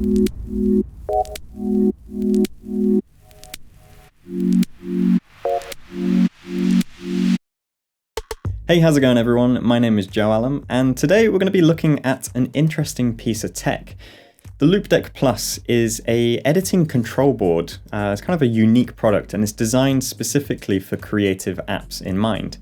Hey, how's it going everyone? My name is Joe Allam, and today we're going to be looking at an interesting piece of tech. The Loupedeck Plus is a editing control board. It's kind of a unique product and it's designed specifically for creative apps in mind.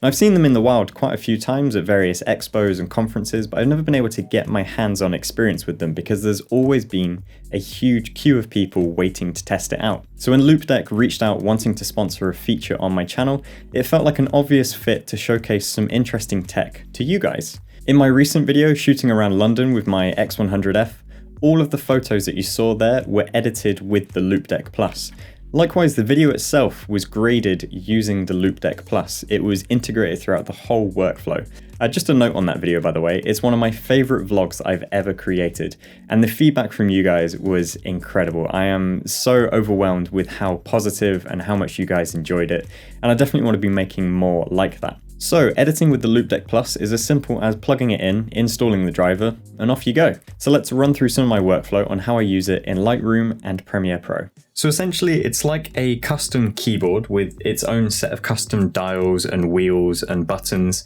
I've seen them in the wild quite a few times at various expos and conferences, but I've never been able to get my hands-on experience with them because there's always been a huge queue of people waiting to test it out. So when Loupedeck reached out wanting to sponsor a feature on my channel, it felt like an obvious fit to showcase some interesting tech to you guys. In my recent video shooting around London with my X100F, all of the photos that you saw there were edited with the Loupedeck Plus. Likewise, the video itself was graded using the Loupedeck Plus. It was integrated throughout the whole workflow. Just a note on that video, by the way, it's one of my favorite vlogs that I've ever created, and the feedback from you guys was incredible. I am so overwhelmed with how positive and how much you guys enjoyed it, and I definitely want to be making more like that. So editing with the Loupedeck Plus is as simple as plugging it in, installing the driver, and off you go. So let's run through some of my workflow on how I use it in Lightroom and Premiere Pro. So essentially it's like a custom keyboard with its own set of custom dials and wheels and buttons,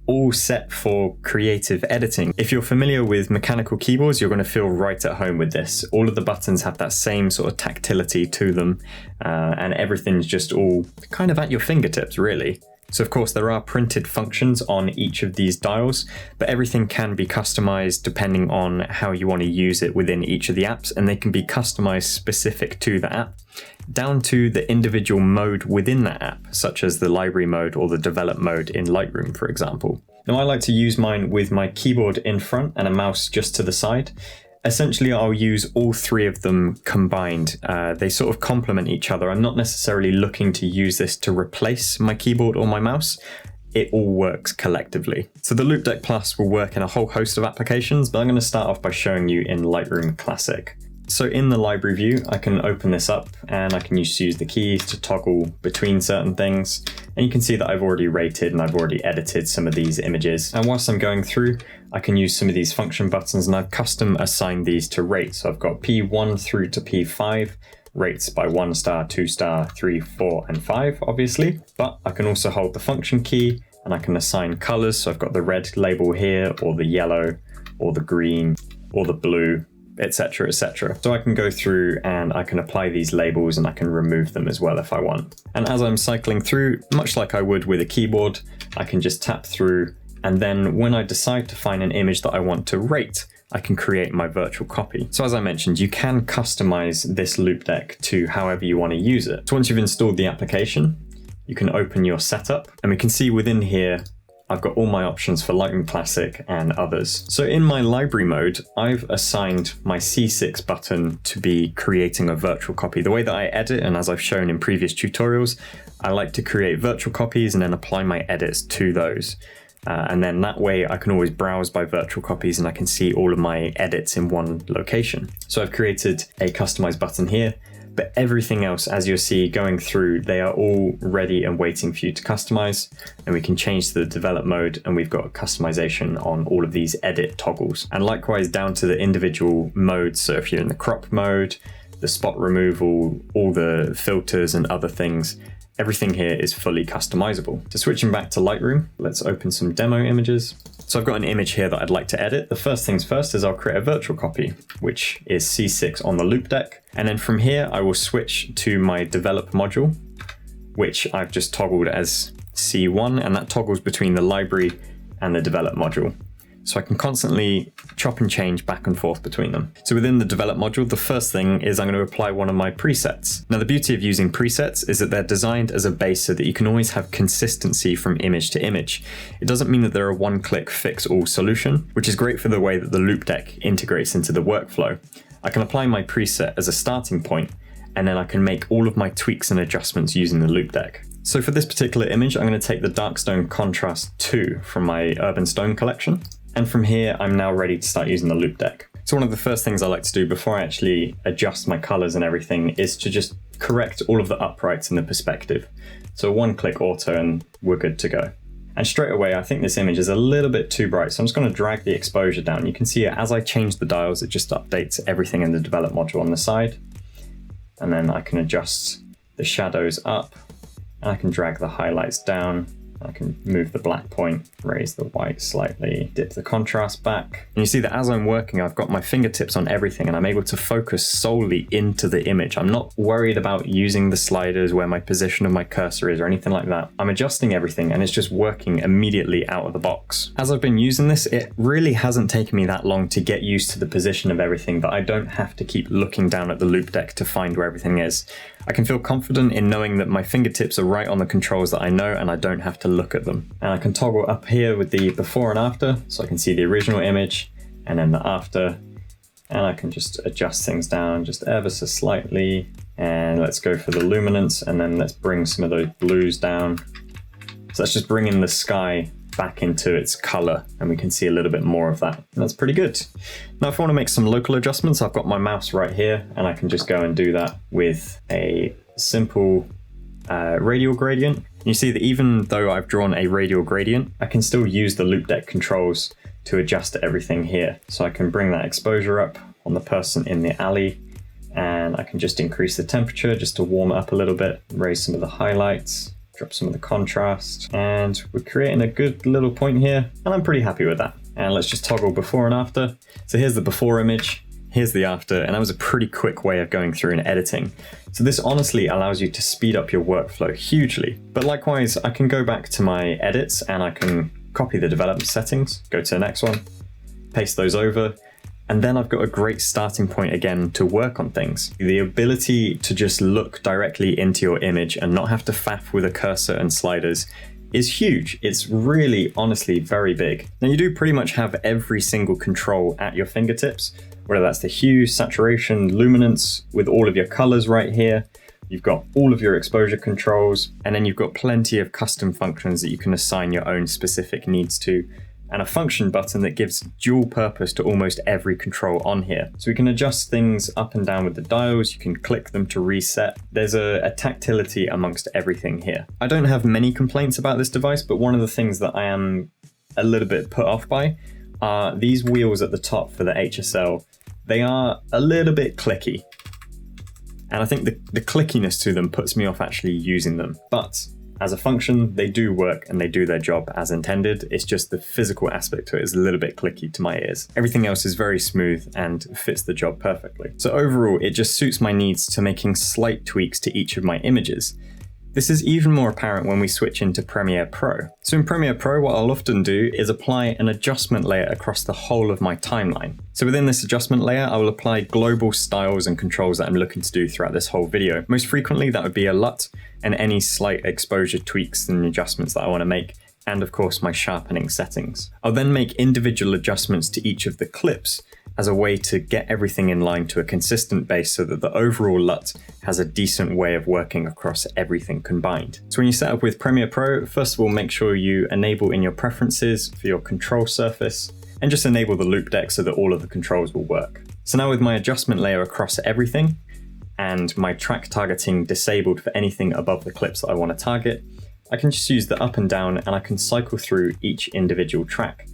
all set for creative editing. If you're familiar with mechanical keyboards, you're going to feel right at home with this. All of the buttons have that same sort of tactility to them, and everything's just all kind of at your fingertips, really. So of course there are printed functions on each of these dials, but everything can be customized depending on how you want to use it within each of the apps, and they can be customized specific to the app, down to the individual mode within that app, such as the library mode or the develop mode in Lightroom, for example. Now I like to use mine with my keyboard in front and a mouse just to the side. Essentially, I'll use all three of them combined. They sort of complement each other. I'm not necessarily looking to use this to replace my keyboard or my mouse. It all works collectively. So the Loupedeck Plus will work in a whole host of applications, but I'm going to start off by showing you in Lightroom Classic. So in the library view, I can open this up and I can use the keys to toggle between certain things. And you can see that I've already rated and I've already edited some of these images. And whilst I'm going through, I can use some of these function buttons, and I've custom assigned these to rate. So I've got P1 through to P5, rates by 1 star, 2 star, 3, 4, and 5, obviously. But I can also hold the function key and I can assign colors. So I've got the red label here, or the yellow, or the green, or the blue, etc, etc. So I can go through and I can apply these labels and I can remove them as well if I want. And as I'm cycling through, much like I would with a keyboard, I can just tap through, and then when I decide to find an image that I want to rate, I can create my virtual copy. So as I mentioned, you can customize this Loupedeck to however you want to use it. So once you've installed the application, you can open your setup, and we can see within here I've got all my options for Lightroom Classic and others. So in my library mode, I've assigned my C6 button to be creating a virtual copy. The way that I edit, and as I've shown in previous tutorials, I like to create virtual copies and then apply my edits to those. And then that way I can always browse by virtual copies and I can see all of my edits in one location. So I've created a customized button here, but everything else, as you'll see going through, they are all ready and waiting for you to customize. And we can change to the develop mode, and we've got customization on all of these edit toggles. And likewise down to the individual modes. So if you're in the crop mode, the spot removal, all the filters and other things, everything here is fully customizable. So switching back to Lightroom, let's open some demo images. So I've got an image here that I'd like to edit. The first things first is I'll create a virtual copy, which is C6 on the Loupedeck. And then from here, I will switch to my develop module, which I've just toggled as C1, and that toggles between the library and the develop module. So I can constantly chop and change back and forth between them. So within the develop module, the first thing is I'm going to apply one of my presets. Now the beauty of using presets is that they're designed as a base so that you can always have consistency from image to image. It doesn't mean that they're a one-click fix-all solution, which is great for the way that the Loupedeck integrates into the workflow. I can apply my preset as a starting point, and then I can make all of my tweaks and adjustments using the Loupedeck. So for this particular image, I'm going to take the Darkstone Contrast 2 from my Urban Stone collection. And from here, I'm now ready to start using the Loupedeck. So one of the first things I like to do before I actually adjust my colors and everything is to just correct all of the uprights in the perspective. So one click auto and we're good to go. And straight away, I think this image is a little bit too bright. So I'm just going to drag the exposure down. You can see it as I change the dials, it just updates everything in the develop module on the side. And then I can adjust the shadows up, and I can drag the highlights down. I can move the black point, raise the white slightly, dip the contrast back. And you see that as I'm working, I've got my fingertips on everything and I'm able to focus solely into the image. I'm not worried about using the sliders where my position of my cursor is or anything like that. I'm adjusting everything and it's just working immediately out of the box. As I've been using this, it really hasn't taken me that long to get used to the position of everything, that I don't have to keep looking down at the Loupedeck to find where everything is. I can feel confident in knowing that my fingertips are right on the controls that I know and I don't have to look at them. And I can toggle up here with the before and after, so I can see the original image and then the after. And I can just adjust things down just ever so slightly. And let's go for the luminance, and then let's bring some of those blues down. So that's just bringing the sky back into its color, and we can see a little bit more of that. And that's pretty good. Now, if I want to make some local adjustments, I've got my mouse right here, and I can just go and do that with a simple radial gradient. You see that even though I've drawn a radial gradient, I can still use the Loupedeck controls to adjust everything here. So I can bring that exposure up on the person in the alley, and I can just increase the temperature just to warm it up a little bit, raise some of the highlights, drop some of the contrast, and we're creating a good little point here, and I'm pretty happy with that. And let's just toggle before and after. So here's the before image, here's the after, and that was a pretty quick way of going through and editing. So this honestly allows you to speed up your workflow hugely. But likewise, I can go back to my edits and I can copy the development settings, go to the next one, paste those over, and then I've got a great starting point again to work on things. The ability to just look directly into your image and not have to faff with a cursor and sliders is huge. It's really, honestly, very big. Now you do pretty much have every single control at your fingertips, whether that's the hue, saturation, luminance, with all of your colors right here. You've got all of your exposure controls, and then you've got plenty of custom functions that you can assign your own specific needs to, and a function button that gives dual purpose to almost every control on here. So we can adjust things up and down with the dials, you can click them to reset. There's a tactility amongst everything here. I don't have many complaints about this device, but one of the things that I am a little bit put off by are these wheels at the top for the HSL. They are a little bit clicky. And I think the clickiness to them puts me off actually using them. But as a function, they do work and they do their job as intended. It's just the physical aspect to it is a little bit clicky to my ears. Everything else is very smooth and fits the job perfectly. So overall, it just suits my needs to making slight tweaks to each of my images. This is even more apparent when we switch into Premiere Pro. So in Premiere Pro, what I'll often do is apply an adjustment layer across the whole of my timeline. So within this adjustment layer, I will apply global styles and controls that I'm looking to do throughout this whole video. Most frequently, that would be a LUT and any slight exposure tweaks and adjustments that I want to make, and of course my sharpening settings. I'll then make individual adjustments to each of the clips as a way to get everything in line to a consistent base so that the overall LUT has a decent way of working across everything combined. So when you set up with Premiere Pro, first of all, make sure you enable in your preferences for your control surface and just enable the Loupedeck so that all of the controls will work. So now with my adjustment layer across everything and my track targeting disabled for anything above the clips that I want to target, I can just use the up and down and I can cycle through each individual track.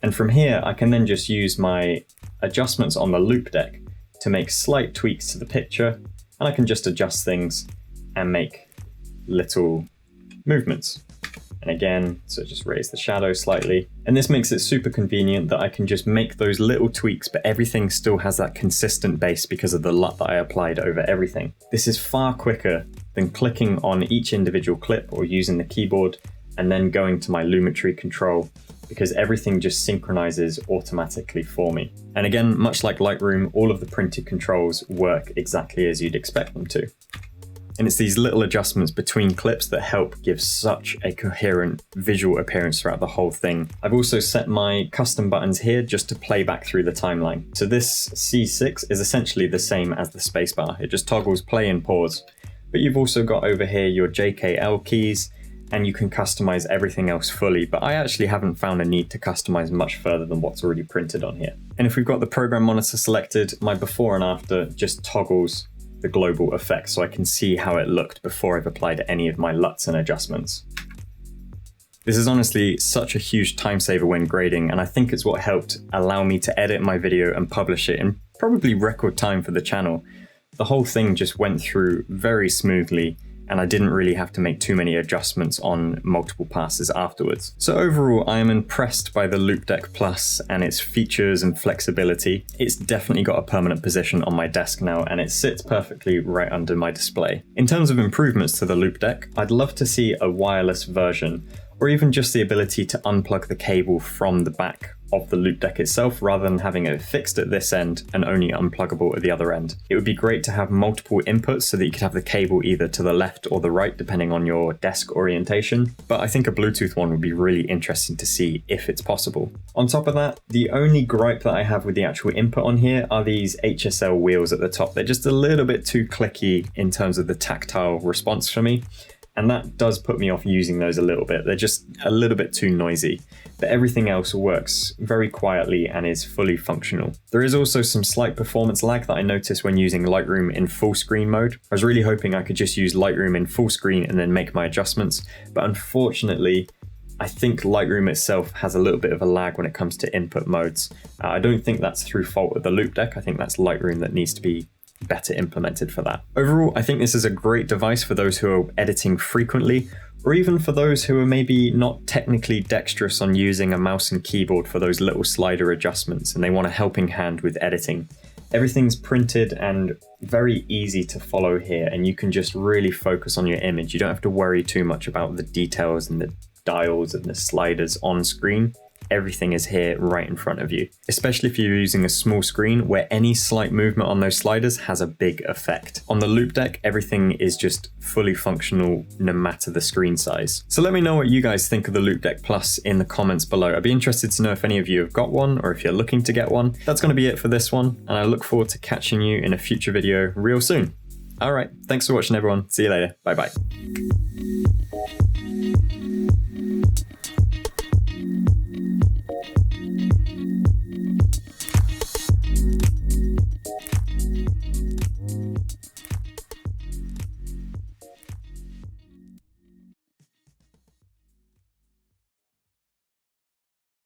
And from here, I can then just use my adjustments on the Loupedeck to make slight tweaks to the picture, and I can just adjust things and make little movements. And again, so just raise the shadow slightly. And this makes it super convenient that I can just make those little tweaks, but everything still has that consistent base because of the LUT that I applied over everything. This is far quicker than clicking on each individual clip or using the keyboard and then going to my Lumetri control, because everything just synchronizes automatically for me. And again, much like Lightroom, all of the printed controls work exactly as you'd expect them to. And it's these little adjustments between clips that help give such a coherent visual appearance throughout the whole thing. I've also set my custom buttons here just to play back through the timeline. So this C6 is essentially the same as the spacebar. It just toggles play and pause. But you've also got over here your JKL keys, and you can customize everything else fully, but I actually haven't found a need to customize much further than what's already printed on here. And if we've got the program monitor selected, my before and after just toggles the global effect so I can see how it looked before I've applied any of my LUTs and adjustments. This is honestly such a huge time saver when grading, and I think it's what helped allow me to edit my video and publish it in probably record time for the channel. The whole thing just went through very smoothly, and I didn't really have to make too many adjustments on multiple passes afterwards. So overall, I am impressed by the Loupedeck Plus and its features and flexibility. It's definitely got a permanent position on my desk now, and it sits perfectly right under my display. In terms of improvements to the Loupedeck, I'd love to see a wireless version, or even just the ability to unplug the cable from the back of the Loupedeck itself rather than having it fixed at this end and only unpluggable at the other end. It would be great to have multiple inputs so that you could have the cable either to the left or the right depending on your desk orientation, but I think a Bluetooth one would be really interesting to see if it's possible. On top of that, the only gripe that I have with the actual input on here are these HSL wheels at the top. They're just a little bit too clicky in terms of the tactile response for me, and that does put me off using those a little bit. They're just a little bit too noisy, but everything else works very quietly and is fully functional. There is also some slight performance lag that I noticed when using Lightroom in full screen mode. I was really hoping I could just use Lightroom in full screen and then make my adjustments, but unfortunately, I think Lightroom itself has a little bit of a lag when it comes to input modes. I don't think that's through fault of the Loupedeck. I think that's Lightroom that needs to be better implemented for that. Overall, I think this is a great device for those who are editing frequently, or even for those who are maybe not technically dexterous on using a mouse and keyboard for those little slider adjustments and they want a helping hand with editing. Everything's printed and very easy to follow here, and you can just really focus on your image. You don't have to worry too much about the details and the dials and the sliders on screen. Everything is here right in front of you, especially if you're using a small screen where any slight movement on those sliders has a big effect. On the Loupedeck, everything is just fully functional no matter the screen size. So let me know what you guys think of the Loupedeck Plus in the comments below. I'd be interested to know if any of you have got one or if you're looking to get one. That's going to be it for this one, and I look forward to catching you in a future video real soon. All right, thanks for watching everyone. See you later. Bye bye.